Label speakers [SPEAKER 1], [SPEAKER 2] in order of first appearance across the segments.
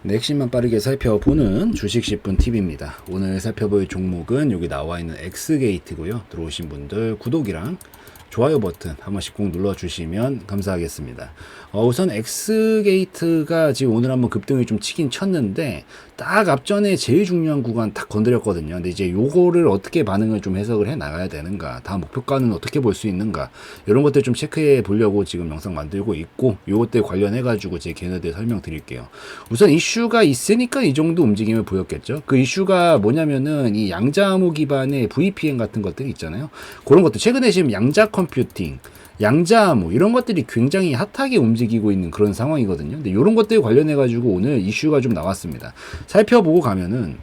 [SPEAKER 1] 네, 핵심만 빠르게 살펴보는 주식 10분 팁입니다. 오늘 살펴볼 종목은 여기 나와 있는 엑스게이트고요. 들어오신 분들 구독이랑 좋아요 버튼 한 번씩 꼭 눌러주시면 감사하겠습니다. 우선 엑스게이트가 지금 오늘 한번 급등을 좀 치긴 쳤는데 딱 앞전에 제일 중요한 구간 딱 건드렸거든요. 근데 이제 요거를 어떻게 반응을 좀 해석을 해 나가야 되는가, 다음 목표가는 어떻게 볼 수 있는가, 이런 것들 좀 체크해 보려고 지금 영상 만들고 있고, 요것들 관련해 가지고 제 걔네들 설명드릴게요. 우선 이슈가 있으니까 이 정도 움직임을 보였겠죠. 그 이슈가 뭐냐면은 이 양자암호 기반의 VPN 같은 것들이 있잖아요. 그런 것들 최근에 지금 양자 컴퓨팅, 양자암호 이런 것들이 굉장히 핫하게 움직이고 있는 그런 상황이거든요. 근데 이런 것들 관련해 가지고 오늘 이슈가 좀 나왔습니다. 살펴보고 가면은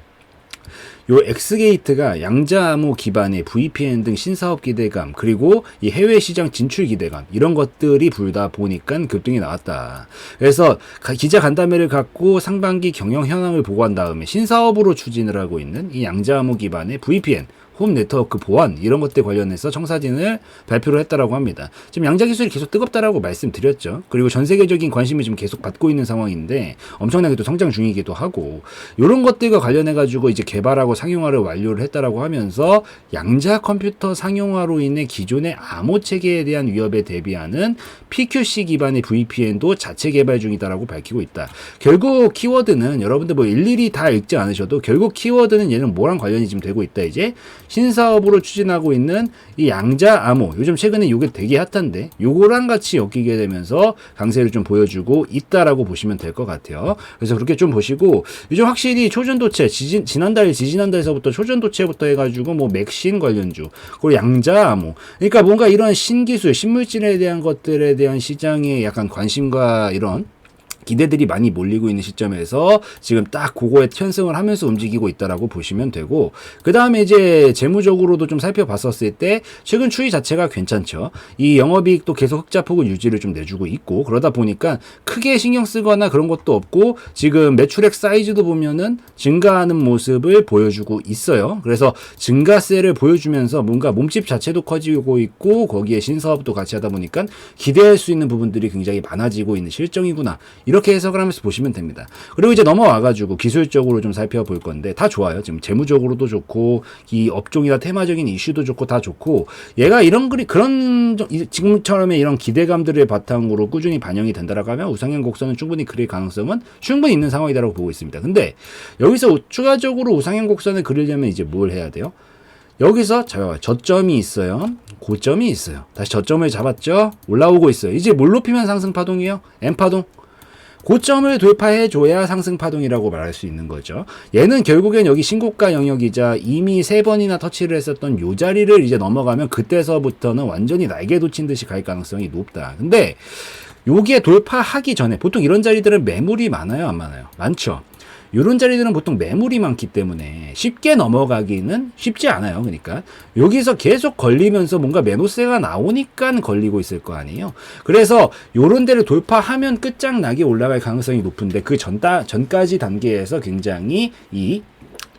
[SPEAKER 1] 요 엑스게이트가 양자암호 기반의 VPN 등 신사업 기대감, 그리고 이 해외 시장 진출 기대감, 이런 것들이 불다 보니까 급등이 나왔다. 그래서 기자 간담회를 갖고 상반기 경영 현황을 보고한 다음에 신사업으로 추진을 하고 있는 이 양자암호 기반의 VPN 홈 네트워크 보안, 이런 것들 관련해서 청사진을 발표를 했다라고 합니다. 지금 양자 기술이 계속 뜨겁다라고 말씀드렸죠. 그리고 전 세계적인 관심을 지금 계속 받고 있는 상황인데 엄청나게 또 성장 중이기도 하고, 이런 것들과 관련해 가지고 이제 개발하고 상용화를 완료를 했다라고 하면서 양자 컴퓨터 상용화로 인해 기존의 암호 체계에 대한 위협에 대비하는 PQC 기반의 VPN도 자체 개발 중이다라고 밝히고 있다. 결국 키워드는 여러분들 뭐 일일이 다 읽지 않으셔도 결국 키워드는 얘는 뭐랑 관련이 지금 되고 있다. 이제 신사업으로 추진하고 있는 이 양자 암호, 요즘 최근에 요게 되게 핫한데 요거랑 같이 엮이게 되면서 강세를 좀 보여주고 있다라고 보시면 될 것 같아요. 그래서 그렇게 좀 보시고, 요즘 확실히 초전도체, 지지난달에서부터 초전도체부터 해가지고 뭐 맥신 관련주, 그리고 양자 암호, 그러니까 뭔가 이런 신기술, 신물질에 대한 것들에 대한 시장에 약간 관심과 이런 기대들이 많이 몰리고 있는 시점에서 지금 딱 그거에 편승을 하면서 움직이고 있다라고 보시면 되고, 그 다음에 이제 재무적으로도 좀 살펴봤었을 때 최근 추이 자체가 괜찮죠. 이 영업이익도 계속 흑자폭을 유지를 좀 내주고 있고, 그러다 보니까 크게 신경 쓰거나 그런 것도 없고 지금 매출액 사이즈도 보면은 증가하는 모습을 보여주고 있어요. 그래서 증가세를 보여주면서 뭔가 몸집 자체도 커지고 있고 거기에 신사업도 같이 하다 보니까 기대할 수 있는 부분들이 굉장히 많아지고 있는 실정이구나, 이렇게 해석을 하면서 보시면 됩니다. 그리고 이제 넘어와가지고 기술적으로 좀 살펴볼 건데 다 좋아요. 지금 재무적으로도 좋고 이 업종이나 테마적인 이슈도 좋고 다 좋고, 얘가 그런 지금처럼의 이런 기대감들을 바탕으로 꾸준히 반영이 된다라고 하면 우상향 곡선은 충분히 그릴 가능성은 충분히 있는 상황이다라고 보고 있습니다. 근데 여기서 추가적으로 우상향 곡선을 그리려면 이제 뭘 해야 돼요? 여기서 저점이 있어요. 고점이 있어요. 다시 저점을 잡았죠. 올라오고 있어요. 이제 뭘 높이면 상승파동이에요? M파동. 고점을 돌파해줘야 상승파동이라고 말할 수 있는 거죠. 얘는 결국엔 여기 신고가 영역이자 이미 3번이나 터치를 했었던 요 자리를 이제 넘어가면 그때서부터는 완전히 날개 돋친 듯이 갈 가능성이 높다. 근데 요게 돌파하기 전에 보통 이런 자리들은 매물이 많아요, 안 많아요? 많죠. 이런 자리들은 보통 매물이 많기 때문에 쉽게 넘어가기는 쉽지 않아요. 그러니까 여기서 계속 걸리면서 뭔가 매도세가 나오니까 걸리고 있을 거 아니에요. 그래서 요런 데를 돌파하면 끝장나게 올라갈 가능성이 높은데 그 전까지 단계에서 굉장히 이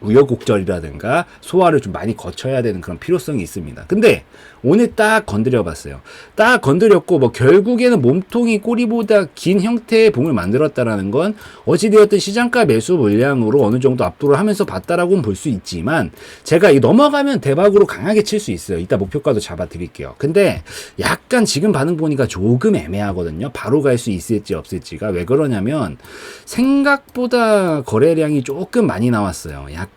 [SPEAKER 1] 우여곡절이라든가 소화를 좀 많이 거쳐야 되는 그런 필요성이 있습니다. 근데 오늘 딱 건드려 봤어요. 딱 건드렸고 뭐 결국에는 몸통이 꼬리보다 긴 형태의 봉을 만들었다라는 건 어찌되었든 시장가 매수 물량으로 어느 정도 압도를 하면서 봤다라고는 볼 수 있지만, 제가 이 넘어가면 대박으로 강하게 칠 수 있어요. 이따 목표가도 잡아 드릴게요. 근데 약간 지금 반응 보니까 조금 애매하거든요. 바로 갈 수 있을지 없을지가. 왜 그러냐면 생각보다 거래량이 조금 많이 나왔어요. 약간.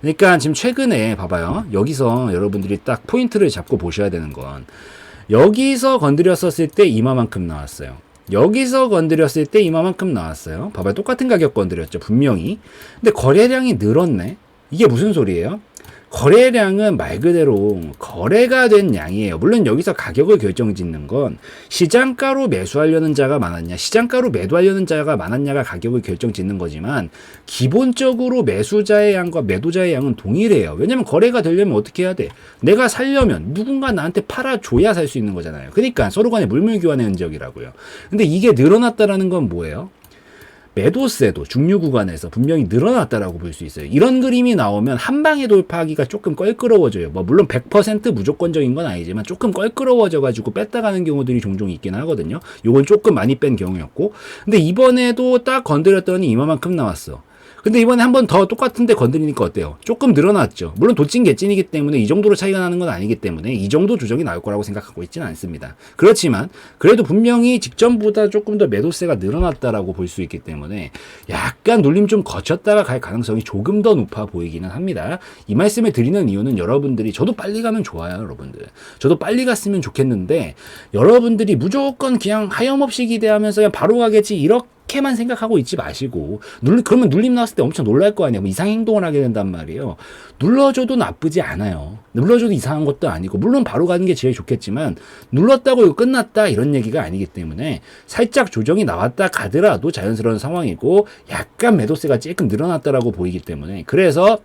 [SPEAKER 1] 그러니까 지금 최근에 봐봐요. 여기서 여러분들이 딱 포인트를 잡고 보셔야 되는 건, 여기서 건드렸었을 때 이마만큼 나왔어요. 여기서 건드렸을 때 이마만큼 나왔어요. 봐봐요. 똑같은 가격 건드렸죠. 분명히. 근데 거래량이 늘었네. 이게 무슨 소리예요? 거래량은 말 그대로 거래가 된 양이에요. 물론 여기서 가격을 결정짓는 건 시장가로 매수하려는 자가 많았냐, 시장가로 매도하려는 자가 많았냐가 가격을 결정짓는 거지만, 기본적으로 매수자의 양과 매도자의 양은 동일해요. 왜냐면 거래가 되려면 어떻게 해야 돼? 내가 살려면 누군가 나한테 팔아줘야 살 수 있는 거잖아요. 그러니까 서로 간에 물물교환의 흔적이라고요. 근데 이게 늘어났다라는 건 뭐예요? 매도세도 중류 구간에서 분명히 늘어났다라고 볼 수 있어요. 이런 그림이 나오면 한 방에 돌파하기가 조금 껄끄러워져요. 뭐 물론 100% 무조건적인 건 아니지만 조금 껄끄러워져 가지고 뺐다 가는 경우들이 종종 있긴 하거든요. 요건 조금 많이 뺀 경우였고, 근데 이번에도 딱 건드렸더니 이만큼 나왔어. 근데 이번에 한 번 더 똑같은데 건드리니까 어때요? 조금 늘어났죠. 물론 도찐 개찐이기 때문에 이 정도로 차이가 나는 건 아니기 때문에 이 정도 조정이 나올 거라고 생각하고 있지는 않습니다. 그렇지만 그래도 분명히 직전보다 조금 더 매도세가 늘어났다라고 볼 수 있기 때문에 약간 눌림 좀 거쳤다가 갈 가능성이 조금 더 높아 보이기는 합니다. 이 말씀을 드리는 이유는 여러분들이, 저도 빨리 가면 좋아요, 여러분들. 저도 빨리 갔으면 좋겠는데 여러분들이 무조건 그냥 하염없이 기대하면서 그냥 바로 가겠지 이렇게만 생각하고 있지 마시고, 그러면 눌림 나왔을 때 엄청 놀랄 거 아니에요. 뭐 이상 행동을 하게 된단 말이에요. 눌러줘도 나쁘지 않아요. 눌러줘도 이상한 것도 아니고, 물론 바로 가는 게 제일 좋겠지만 눌렀다고 이거 끝났다 이런 얘기가 아니기 때문에 살짝 조정이 나왔다 가더라도 자연스러운 상황이고, 약간 매도세가 조금 늘어났다라고 보이기 때문에, 그래서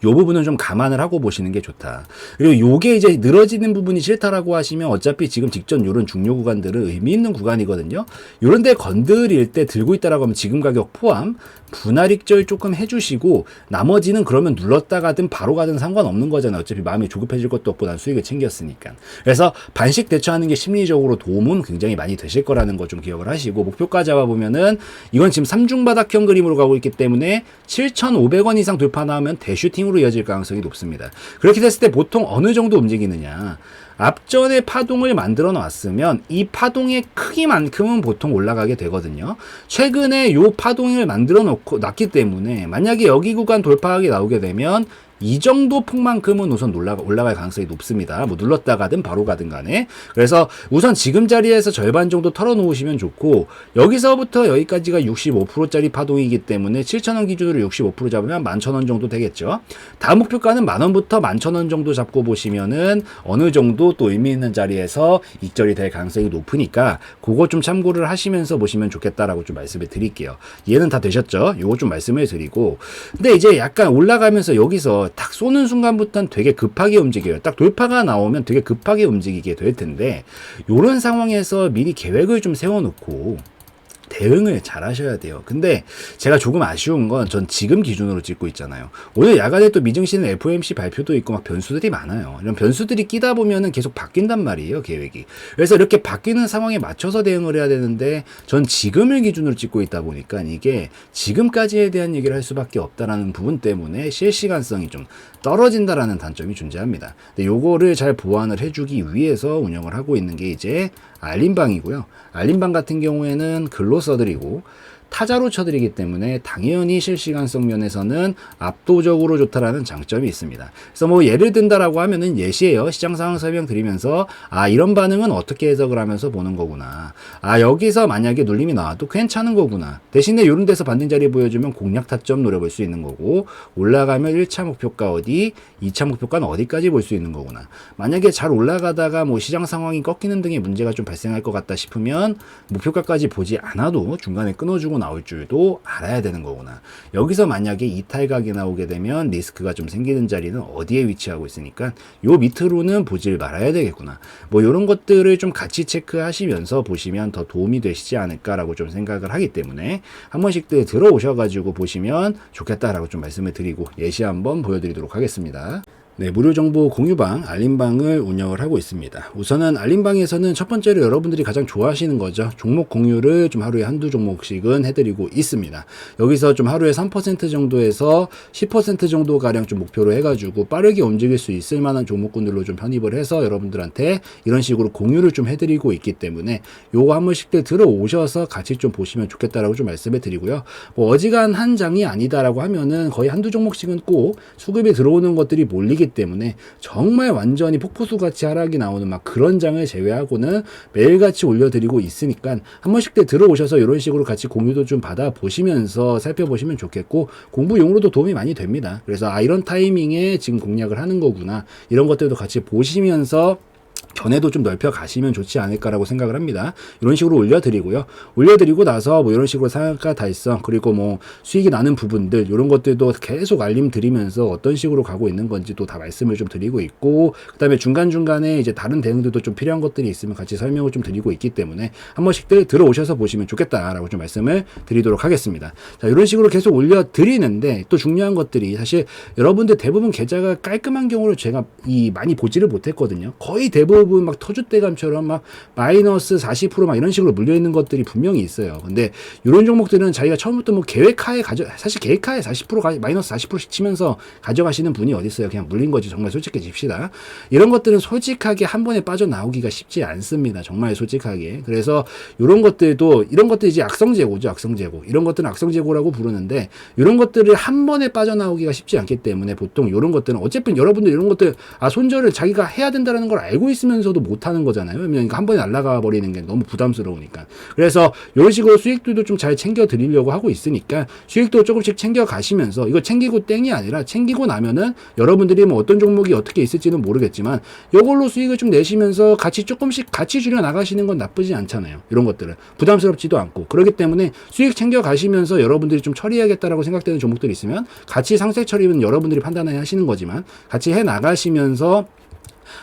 [SPEAKER 1] 요 부분은 좀 감안을 하고 보시는 게 좋다. 그리고 요게 이제 늘어지는 부분이 싫다라고 하시면 어차피 지금 직전 요런 중요 구간들은 의미 있는 구간이거든요. 요런 데 건드릴 때 들고 있다라고 하면 지금 가격 포함 분할 익절 조금 해주시고, 나머지는 그러면 눌렀다 가든 바로 가든 상관없는 거잖아요. 어차피 마음이 조급해질 것도 없고 난 수익을 챙겼으니까. 그래서 반씩 대처하는 게 심리적으로 도움은 굉장히 많이 되실 거라는 거 좀 기억을 하시고, 목표가 잡아보면은 이건 지금 3중 바닥형 그림으로 가고 있기 때문에 7,500원 이상 돌파 나오면 대슈팅으로 이어질 가능성이 높습니다. 그렇게 됐을 때 보통 어느 정도 움직이느냐, 앞전에 파동을 만들어 놨으면 이 파동의 크기만큼은 보통 올라가게 되거든요. 최근에 요 파동을 만들어 놨기 때문에 만약에 여기 구간 돌파하게 나오게 되면 이 정도 폭만큼은 우선 올라갈 가능성이 높습니다. 뭐 눌렀다 가든 바로 가든 간에. 그래서 우선 지금 자리에서 절반 정도 털어놓으시면 좋고, 여기서부터 여기까지가 65%짜리 파동이기 때문에 7,000원 기준으로 65% 잡으면 11,000원 정도 되겠죠. 다음 목표가는 10,000원부터 11,000원 정도 잡고 보시면은 어느 정도 또 의미 있는 자리에서 익절이 될 가능성이 높으니까 그거 좀 참고를 하시면서 보시면 좋겠다라고 좀 말씀을 드릴게요. 이해는 다 되셨죠? 요거 좀 말씀을 드리고, 근데 이제 약간 올라가면서 여기서 딱 쏘는 순간부터는 되게 급하게 움직여요. 딱 돌파가 나오면 되게 급하게 움직이게 될 텐데, 요런 상황에서 미리 계획을 좀 세워놓고 대응을 잘 하셔야 돼요. 근데 제가 조금 아쉬운 건 전 지금 기준으로 찍고 있잖아요. 오늘 야간에 또 미증시는 FOMC 발표도 있고 막 변수들이 많아요. 이런 변수들이 끼다 보면은 계속 바뀐단 말이에요, 계획이. 그래서 이렇게 바뀌는 상황에 맞춰서 대응을 해야 되는데, 전 지금을 기준으로 찍고 있다 보니까 이게 지금까지에 대한 얘기를 할 수밖에 없다라는 부분 때문에 실시간성이 좀 떨어진다라는 단점이 존재합니다. 근데 요거를 잘 보완을 해주기 위해서 운영을 하고 있는 게 이제 알림방이고요. 알림방 같은 경우에는 글로 써드리고 타자로 쳐드리기 때문에 당연히 실시간성 면에서는 압도적으로 좋다라는 장점이 있습니다. 그래서 뭐 예를 든다라고 하면은 예시예요. 시장 상황 설명드리면서 이런 반응은 어떻게 해석을 하면서 보는 거구나. 여기서 만약에 눌림이 나와도 괜찮은 거구나. 대신에 이런 데서 반등 자리 보여주면 공략 타점 노려볼 수 있는 거고, 올라가면 1차 목표가 어디, 2차 목표가는 어디까지 볼 수 있는 거구나. 만약에 잘 올라가다가 뭐 시장 상황이 꺾이는 등의 문제가 좀 발생할 것 같다 싶으면 목표가까지 보지 않아도 중간에 끊어주고 나올 줄도 알아야 되는 거구나. 여기서 만약에 이탈각이 나오게 되면 리스크가 좀 생기는 자리는 어디에 위치하고 있으니까 요 밑으로는 보질 말아야 되겠구나. 뭐 이런 것들을 좀 같이 체크하시면서 보시면 더 도움이 되시지 않을까라고 좀 생각을 하기 때문에 한 번씩들 들어오셔가지고 보시면 좋겠다라고 좀 말씀을 드리고 예시 한번 보여드리도록 하겠습니다. 네, 무료 정보 공유방, 알림방을 운영을 하고 있습니다. 우선은 알림방에서는 첫 번째로 여러분들이 가장 좋아하시는 거죠. 종목 공유를 좀 하루에 한두 종목씩은 해드리고 있습니다. 여기서 좀 하루에 3% 정도에서 10% 정도 가량 좀 목표로 해가지고 빠르게 움직일 수 있을 만한 종목군들로 좀 편입을 해서 여러분들한테 이런 식으로 공유를 좀 해드리고 있기 때문에 요거 한 번씩들 들어오셔서 같이 좀 보시면 좋겠다라고 좀 말씀을 드리고요. 뭐 어지간한 장이 아니다라고 하면은 거의 한두 종목씩은 꼭 수급이 들어오는 것들이 몰리기 때문에 정말 완전히 폭포수 같이 하락이 나오는 막 그런 장을 제외하고는 매일같이 올려드리고 있으니까 한 번씩 들어오셔서 이런 식으로 같이 공유도 좀 받아보시면서 살펴보시면 좋겠고, 공부용으로도 도움이 많이 됩니다. 그래서 이런 타이밍에 지금 공략을 하는 거구나, 이런 것들도 같이 보시면서 견해도 좀 넓혀 가시면 좋지 않을까라고 생각을 합니다. 이런 식으로 올려드리고요. 올려드리고 나서 뭐 이런 식으로 상한가 달성, 그리고 뭐 수익이 나는 부분들, 이런 것들도 계속 알림 드리면서 어떤 식으로 가고 있는 건지도 다 말씀을 좀 드리고 있고, 그 다음에 중간중간에 이제 다른 대응들도 좀 필요한 것들이 있으면 같이 설명을 좀 드리고 있기 때문에 한 번씩들 들어오셔서 보시면 좋겠다라고 좀 말씀을 드리도록 하겠습니다. 자, 이런 식으로 계속 올려드리는데 또 중요한 것들이 사실 여러분들 대부분 계좌가 깔끔한 경우를 제가 많이 보지를 못했거든요. 거의 대부분 막 터줏대감처럼 막 마이너스 40%막 이런 식으로 물려있는 것들이 분명히 있어요. 근데 이런 종목들은 자기가 처음부터 뭐 계획하에 사실 계획하에 40% 마이너스 40%씩 치면서 가져가시는 분이 어디 있어요. 그냥 물린 거지. 정말 솔직해집시다. 이런 것들은 솔직하게 한 번에 빠져나오기가 쉽지 않습니다. 정말 솔직하게. 그래서 이런 것들도, 이런 것들이 이제 악성재고죠. 악성재고. 이런 것들은 악성재고라고 부르는데, 이런 것들을 한 번에 빠져나오기가 쉽지 않기 때문에 보통 이런 것들은 어차피 여러분들 이런 것들 손절을 자기가 해야 된다는 걸 알고 있으면서도 못하는 거잖아요. 그러니까 한 번에 날아가 버리는 게 너무 부담스러우니까. 그래서 이런 식으로 수익들도 좀 잘 챙겨 드리려고 하고 있으니까 수익도 조금씩 챙겨 가시면서, 이거 챙기고 땡이 아니라 챙기고 나면은 여러분들이 뭐 어떤 종목이 어떻게 있을지는 모르겠지만 이걸로 수익을 좀 내시면서 같이 조금씩 같이 줄여 나가시는 건 나쁘지 않잖아요. 이런 것들은 부담스럽지도 않고. 그렇기 때문에 수익 챙겨 가시면서 여러분들이 좀 처리해야겠다라고 생각되는 종목들이 있으면 같이 상세 처리는 여러분들이 판단해야 하시는 거지만 같이 해 나가시면서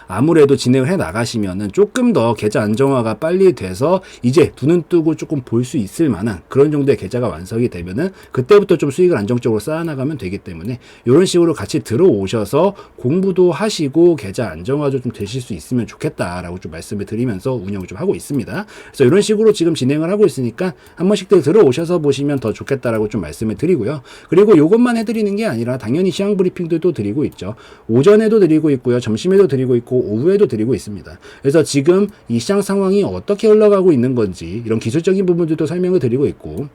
[SPEAKER 1] 아무래도 진행을 해 나가시면은 조금 더 계좌 안정화가 빨리 돼서 이제 두 눈 뜨고 조금 볼 수 있을 만한 그런 정도의 계좌가 완성이 되면은 그때부터 좀 수익을 안정적으로 쌓아나가면 되기 때문에 이런 식으로 같이 들어오셔서 공부도 하시고 계좌 안정화도 좀 되실 수 있으면 좋겠다라고 좀 말씀을 드리면서 운영을 좀 하고 있습니다. 그래서 이런 식으로 지금 진행을 하고 있으니까 한 번씩들 들어오셔서 보시면 더 좋겠다라고 좀 말씀을 드리고요. 그리고 이것만 해드리는 게 아니라 당연히 시황 브리핑들도 드리고 있죠. 오전에도 드리고 있고요. 점심에도 드리고 있고 오후에도 드리고 있습니다. 그래서 지금 이 시장 상황이 어떻게 흘러가고 있는 건지 이런 기술적인 부분들도 설명을 드리고 있고,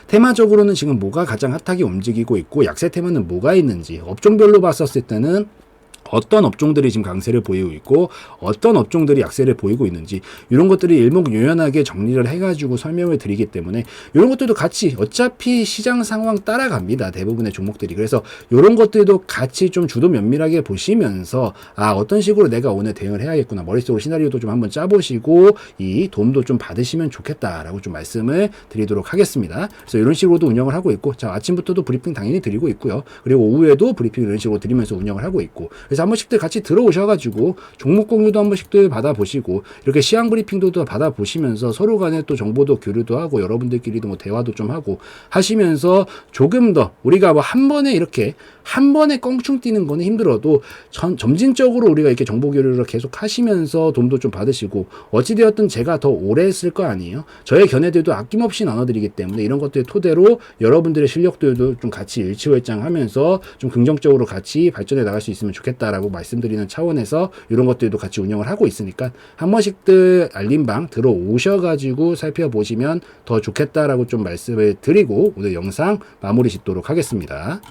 [SPEAKER 1] 테마적으로는 지금 뭐가 가장 핫하게 움직이고 있고 약세 테마는 뭐가 있는지 업종별로 봤었을 때는 어떤 업종들이 지금 강세를 보이고 있고 어떤 업종들이 약세를 보이고 있는지 이런 것들이 일목요연하게 정리를 해가지고 설명을 드리기 때문에 이런 것들도 같이 어차피 시장 상황 따라갑니다. 대부분의 종목들이. 그래서 이런 것들도 같이 좀 주도 면밀하게 보시면서 어떤 식으로 내가 오늘 대응을 해야겠구나. 머릿속으로 시나리오도 좀 한번 짜보시고 이 도움도 좀 받으시면 좋겠다라고 좀 말씀을 드리도록 하겠습니다. 그래서 이런 식으로도 운영을 하고 있고, 자, 아침부터도 브리핑 당연히 드리고 있고요. 그리고 오후에도 브리핑 이런 식으로 드리면서 운영을 하고 있고, 그래서 한 번씩들 같이 들어오셔가지고 종목 공유도 한 번씩들 받아보시고 이렇게 시황 브리핑도 받아보시면서 서로 간에 또 정보도 교류도 하고 여러분들끼리도 뭐 대화도 좀 하고 하시면서 조금 더 우리가 뭐 한 번에 이렇게 한 번에 껑충 뛰는 거는 힘들어도 점진적으로 우리가 이렇게 정보 교류를 계속 하시면서 도움도 좀 받으시고, 어찌되었든 제가 더 오래 했을 거 아니에요. 저의 견해들도 아낌없이 나눠드리기 때문에 이런 것들 토대로 여러분들의 실력들도 좀 같이 일치월장하면서 좀 긍정적으로 같이 발전해 나갈 수 있으면 좋겠다라고 말씀드리는 차원에서 이런 것들도 같이 운영을 하고 있으니까 한 번씩들 알림방 들어오셔가지고 살펴보시면 더 좋겠다라고 좀 말씀을 드리고 오늘 영상 마무리 짓도록 하겠습니다.